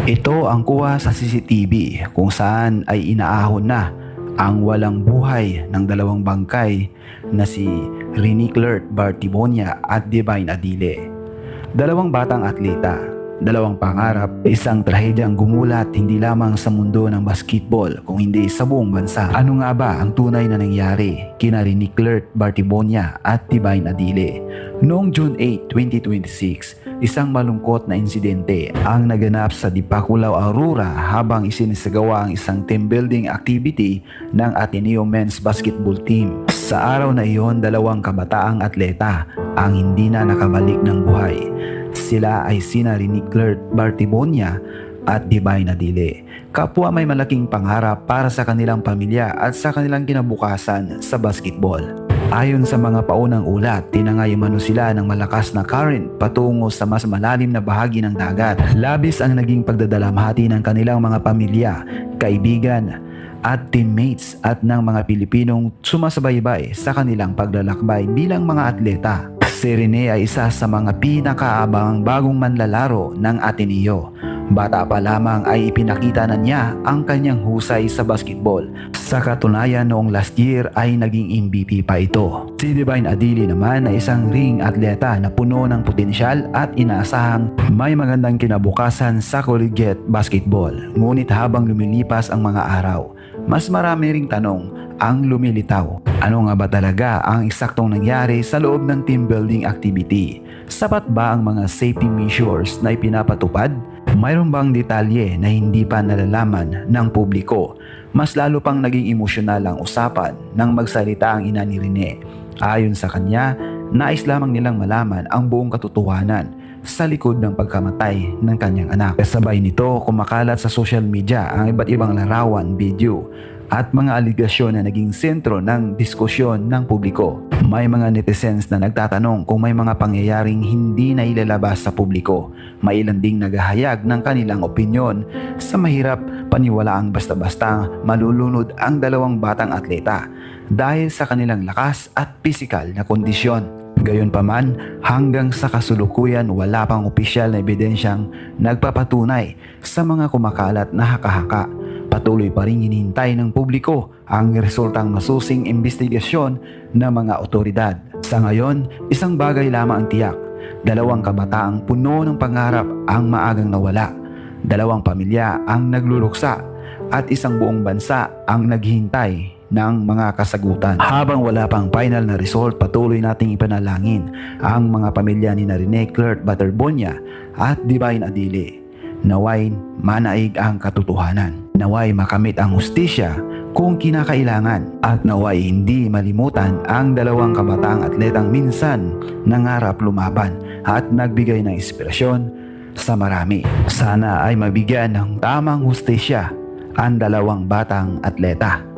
Ito ang kuha sa CCTV kung saan ay inaahon na ang walang buhay ng dalawang bangkay na si Rini Clert Bartibonia at Divine Adile. Dalawang batang atleta, dalawang pangarap, isang trahedyang gumulat hindi lamang sa mundo ng basketball kung hindi sa buong bansa. Ano nga ba ang tunay na nangyari kina Rini Clert Bartibonia at Divine Adile? Noong June 8, 2026, isang malungkot na insidente ang naganap sa Dipakulaw, Aurora habang isinisagawa ang isang team building activity ng Ateneo Men's Basketball Team. Sa araw na iyon, dalawang kabataang atleta ang hindi na nakabalik ng buhay. Sila ay sina Rini Clert Bartibonia at Divine Adile. Kapwa may malaking pangarap para sa kanilang pamilya at sa kanilang kinabukasan sa basketball. Ayon sa mga paunang ulat, tinangay umano sila ng malakas na current patungo sa mas malalim na bahagi ng dagat. Labis ang naging pagdadalamhati ng kanilang mga pamilya, kaibigan at teammates at ng mga Pilipinong sumasabaybay sa kanilang paglalakbay bilang mga atleta. Si Rene ay isa sa mga pinakaabangang bagong manlalaro ng Ateneo. Bata pa lamang ay ipinakita na niya ang kanyang husay sa basketball. Sa katunayan, noong last year ay naging MVP pa ito. Si Divine Adile naman ay isang ring atleta na puno ng potensyal at inaasahang may magandang kinabukasan sa collegiate basketball. Ngunit habang lumilipas ang mga araw, mas marami ring tanong ang lumilitaw. Ano nga ba talaga ang eksaktong nangyari sa loob ng team building activity? Sapat ba ang mga safety measures na ipinapatupad? Mayroon bang detalye na hindi pa nalalaman ng publiko? Mas lalo pang naging emosyonal ang usapan nang magsalita ang ina ni Rene. Ayon sa kanya, nais lamang nilang malaman ang buong katotohanan sa likod ng pagkamatay ng kanyang anak. Kasabay nito, kumakalat sa social media ang iba't ibang larawan, video at mga aligasyon na naging sentro ng diskusyon ng publiko. May mga netizens na nagtatanong kung may mga pangyayaring hindi na ilalabas sa publiko. May ilan ding naghahayag ng kanilang opinyon sa mahirap paniwalaang basta-basta malulunod ang dalawang batang atleta dahil sa kanilang lakas at pisikal na kondisyon. Gayunpaman, hanggang sa kasulukuyan wala pang opisyal na ebidensyang nagpapatunay sa mga kumakalat na haka-haka. Patuloy pa rin hinihintay ng publiko ang resultang masusing investigasyon ng mga otoridad. Sa ngayon, isang bagay lamang ang tiyak. Dalawang kabataang puno ng pangarap ang maagang nawala. Dalawang pamilya ang nagluluksa at isang buong bansa ang naghihintay ng mga kasagutan. Habang wala pang final na result, patuloy nating ipanalangin ang mga pamilya ni Rene Clert Bartibonia at Divine Adile. Naway manaig ang katotohanan. Naway makamit ang hustisya kung kinakailangan at naway hindi malimutan ang dalawang kabataang atletang minsan nangarap lumaban at nagbigay ng inspirasyon sa marami. Sana ay mabigyan ng tamang hustisya ang dalawang batang atleta.